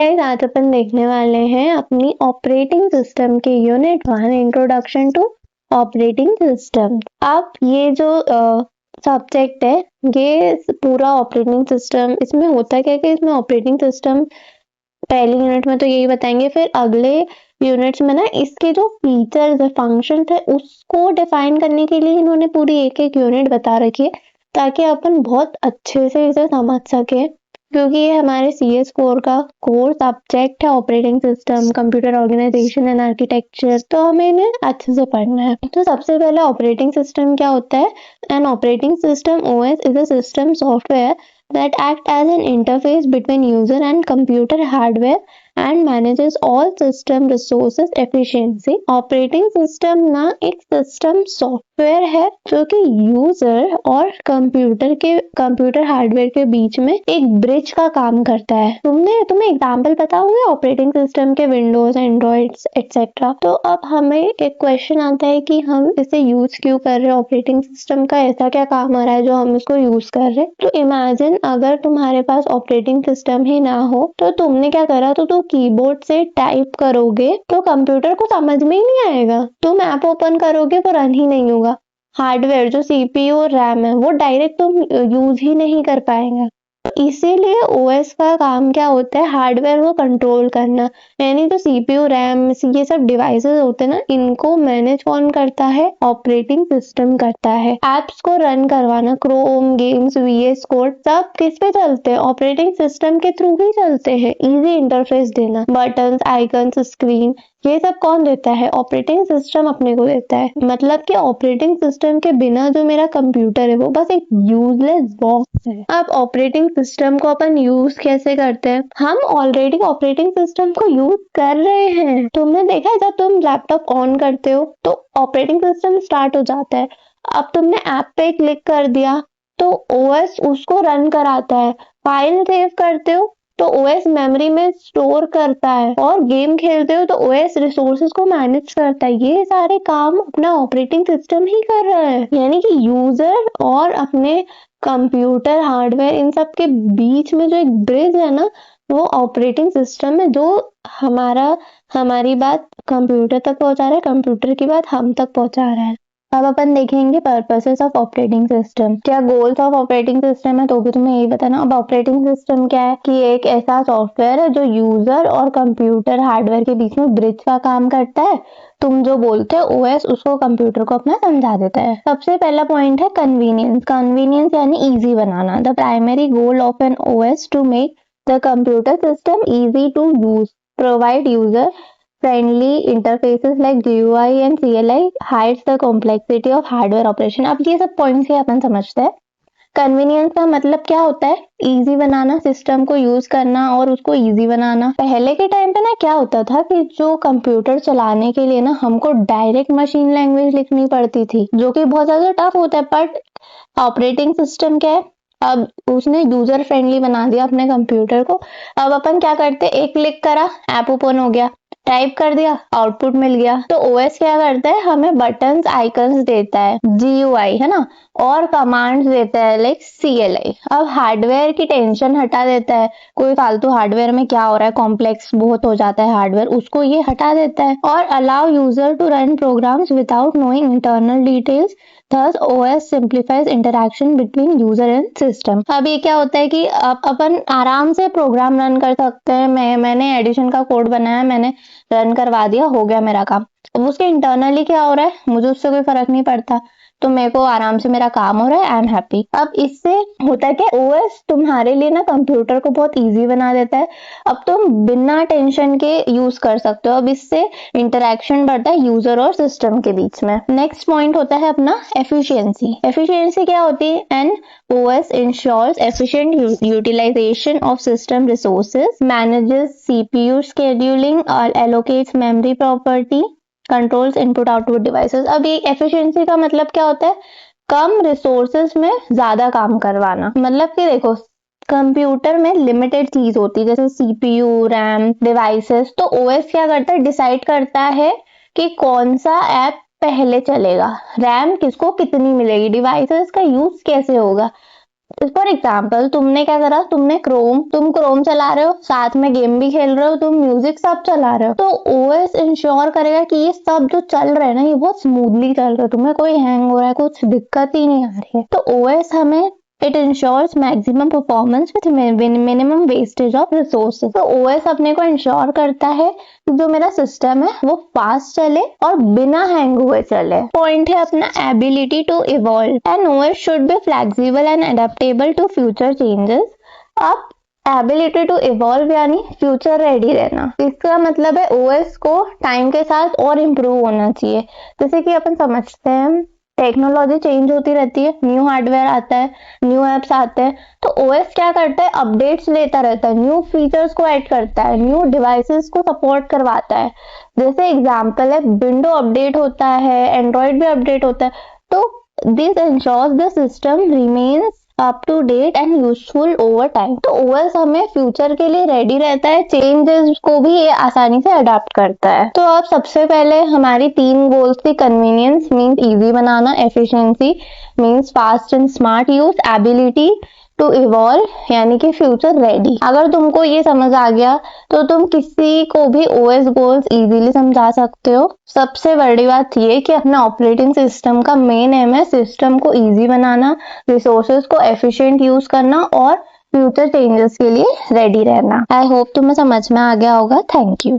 Guys आज अपन देखने वाले हैं अपनी ऑपरेटिंग सिस्टम के unit 1 introduction to operating system. अब ये जो सब्जेक्ट है ये पूरा ऑपरेटिंग सिस्टम, इसमें होता क्या है कि इसमें ऑपरेटिंग सिस्टम पहली यूनिट में तो यही बताएंगे, फिर अगले यूनिट्स में ना इसके जो फीचर्स है, फंक्शन है, उसको डिफाइन करने के लिए इन्होंने पूरी एक एक यूनिट बता रखी है ताकि अपन बहुत अच्छे से इसे समझ सके, क्योंकि ये हमारे CS कोर का कोर सब्जेक्ट है operating system, computer organisation and architecture. तो हमें इन्हें अच्छे से पढ़ना है। तो सबसे पहले ऑपरेटिंग सिस्टम क्या होता है? An operating system OS is a system software that act as an interface between user and computer hardware and manages all system resources efficiency। Operating system ना एक सिस्टम सॉफ्टवेयर है जो कि यूजर और computer hardware के बीच में एक bridge का काम करता है। तुम्हें एग्जांपल पता होंगे ऑपरेटिंग सिस्टम के, विंडोज, एंड्रॉइड एक्सेट्रा। तो अब हमें एक क्वेश्चन आता है कि हम इसे यूज क्यों कर रहे हैं, ऑपरेटिंग सिस्टम का ऐसा क्या काम आ रहा है जो हम इसको यूज कर रहे हैं। तो इमेजिन अगर तुम्हारे पास ऑपरेटिंग सिस्टम ही ना हो तो तुमने क्या करा, तो तुम कीबोर्ड से टाइप करोगे तो कंप्यूटर को समझ में ही नहीं आएगा। तुम ऐप ओपन करोगे वो रन ही नहीं होगा। हार्डवेयर जो CPU और रैम है वो डायरेक्ट तुम यूज ही नहीं कर पाएंगे। इसीलिए OS का काम क्या होता है, हार्डवेयर को कंट्रोल करना। यानी जो CPU रैम ये सब डिवाइसेस होते हैं ना, इनको मैनेज कौन करता है? ऑपरेटिंग सिस्टम करता है। एप्स को रन करवाना, क्रोम, गेम्स, VS कोड सब किस पे चलते हैं? ऑपरेटिंग सिस्टम के थ्रू ही चलते हैं। इजी इंटरफेस देना, बटन्स, आइकन्स, स्क्रीन, ये सब कौन देता है? ऑपरेटिंग सिस्टम अपने को देता है। मतलब कि ऑपरेटिंग सिस्टम के बिना जो मेरा कंप्यूटर है वो बस एक यूजलेस बॉक्स है। अब ऑपरेटिंग सिस्टम को अपन यूज कैसे करते हैं? हम ऑलरेडी ऑपरेटिंग सिस्टम को यूज कर रहे हैं। तुमने देखा है जब तुम लैपटॉप ऑन करते हो तो ऑपरेटिंग सिस्टम स्टार्ट हो जाता है। अब तुमने ऐप पे क्लिक कर दिया तो OS उसको रन कराता है। फाइल सेव करते हो तो OS मेमोरी में स्टोर करता है, और गेम खेलते हो तो OS रिसोर्सेज को मैनेज करता है। ये सारे काम अपना ऑपरेटिंग सिस्टम ही कर रहा है। यानी कि यूजर और अपने कंप्यूटर हार्डवेयर इन सब के बीच में जो एक ब्रिज है ना, वो ऑपरेटिंग सिस्टम है, जो हमारी बात कंप्यूटर तक पहुंचा रहा है, कंप्यूटर की बात हम तक पहुंचा रहा है। अब अपन देखेंगे पर्पसेस ऑफ ऑपरेटिंग सिस्टम। क्या गोल्स ऑफ ऑपरेटिंग सिस्टम है, तो भी तुम्हें यही बताना। अब ऑपरेटिंग सिस्टम क्या है कि एक ऐसा सॉफ्टवेयर है जो यूजर और कंप्यूटर हार्डवेयर के बीच में ब्रिज का काम करता है। तुम जो बोलते हो OS उसको कंप्यूटर को अपना समझा देता है। सबसे पहला पॉइंट है कन्वीनियंस। कन्वीनियंस यानी इजी बनाना। The primary goal of an OS to make the computer system easy to use, provide user friendly interfaces like GUI and CLI, hides the complexity of hardware operation। अब ये सब points ही अपन समझते हैं। Convenience का मतलब क्या होता है? इजी बनाना, सिस्टम को यूज करना और उसको इजी बनाना। पहले के टाइम पे ना क्या होता था कि जो कंप्यूटर चलाने के लिए ना हमको डायरेक्ट मशीन लैंग्वेज लिखनी पड़ती थी, जो कि बहुत ज्यादा टफ होता है। बट ऑपरेटिंग सिस्टम क्या है, अब उसने यूजर फ्रेंडली बना दिया अपने कंप्यूटर को। अब अपन क्या करते, एक क्लिक करा, ऐप ओपन हो गया, टाइप कर दिया, आउटपुट मिल गया। तो OS क्या करता है, हमें बटन्स, आइकन्स देता है, GUI है ना, और कमांड्स देता है लाइक CLI। अब हार्डवेयर की टेंशन हटा देता है। कोई फालतू हार्डवेयर में क्या हो रहा है, कॉम्प्लेक्स बहुत हो जाता है हार्डवेयर, उसको ये हटा देता है। और allow user to run programs without knowing internal details. Thus OS simplifies interaction between user and system। अब ये क्या होता है कि अपन आराम से प्रोग्राम रन कर सकते हैं। मैंने एडिशन का कोड बनाया, मैंने रन करवा दिया, हो गया मेरा काम। अब उसके इंटरनली क्या हो रहा है मुझे उससे कोई फर्क नहीं पड़ता, तो मेरे को आराम से मेरा काम हो रहा है, आई एम हैप्पी। अब इससे होता है कि OS तुम्हारे लिए ना कंप्यूटर को बहुत इजी बना देता है। अब तुम बिना टेंशन के यूज कर सकते हो। अब इससे इंटरेक्शन बढ़ता है यूजर और सिस्टम के बीच में। नेक्स्ट पॉइंट होता है अपना एफिशिएंसी। एफिशिएंसी क्या होती है? An OS ensures efficient utilization of system resources, manages CPU scheduling और allocates memory property, controls input output devices. अब ये एफिशिएंसी का मतलब क्या होता है? कम रिसोर्सेज में ज्यादा काम करवाना। मतलब कि देखो कंप्यूटर में लिमिटेड चीज होती है जैसे CPU, रैम, डिवाइसेस। तो OS क्या करता है, डिसाइड करता है कि कौन सा ऐप पहले चलेगा, रैम किसको कितनी मिलेगी, डिवाइसेस का यूज कैसे होगा। फॉर एग्जाम्पल तुमने क्या करा, तुम क्रोम चला रहे हो, साथ में गेम भी खेल रहे हो, तुम म्यूजिक सब चला रहे हो, तो ओएस इंश्योर करेगा कि ये सब जो चल रहा है ना, ये बहुत स्मूथली चल रहा है, तुम्हें कोई हैंग हो रहा है, कुछ दिक्कत ही नहीं आ रही है। तो ओएस हमें it ensures maximum performance with minimum wastage of resources. तो ओएस अपने को इंश्योर करता है कि जो मेरा सिस्टम है वो फास्ट चले और बिना हैंग हुए चले। पॉइंट है अपना ability to evolve. And OS should be flexible and adaptable to future changes. अब एबिलिटी टू इवॉल्व यानी फ्यूचर रेडी रहना। इसका मतलब है ओएस को टाइम के साथ और इम्प्रूव होना चाहिए। जैसे कि अपन समझते हैं टेक्नोलॉजी चेंज होती रहती है, न्यू हार्डवेयर आता है, न्यू एप्स आते हैं, तो ओएस क्या करता है, अपडेट्स लेता रहता है, न्यू फीचर्स को ऐड करता है, न्यू डिवाइसेस को सपोर्ट करवाता है। जैसे एग्जांपल है, विंडो अपडेट होता है, एंड्रॉइड भी अपडेट होता है। तो this ensures the system remains up to date and useful over time. तो ओएस हमें फ्यूचर के लिए रेडी रहता है, चेंजेस को भी ये आसानी से अडाप्ट करता है। तो अब सबसे पहले हमारी 3 गोल्स थी। कन्वीनियंस मीन्स इजी बनाना, efficiency means fast and smart use, ability to evolve यानी कि फ्यूचर रेडी। अगर तुमको ये समझ आ गया तो तुम किसी को भी ओएस गोल्स इजीली समझा सकते हो। सबसे बड़ी बात ये कि अपने ऑपरेटिंग सिस्टम का मेन एम है सिस्टम को इजी बनाना, रिसोर्सेज को एफिशिएंट यूज करना और फ्यूचर चेंजेस के लिए रेडी रहना। आई होप तुम्हें समझ में आ गया होगा। Thank you.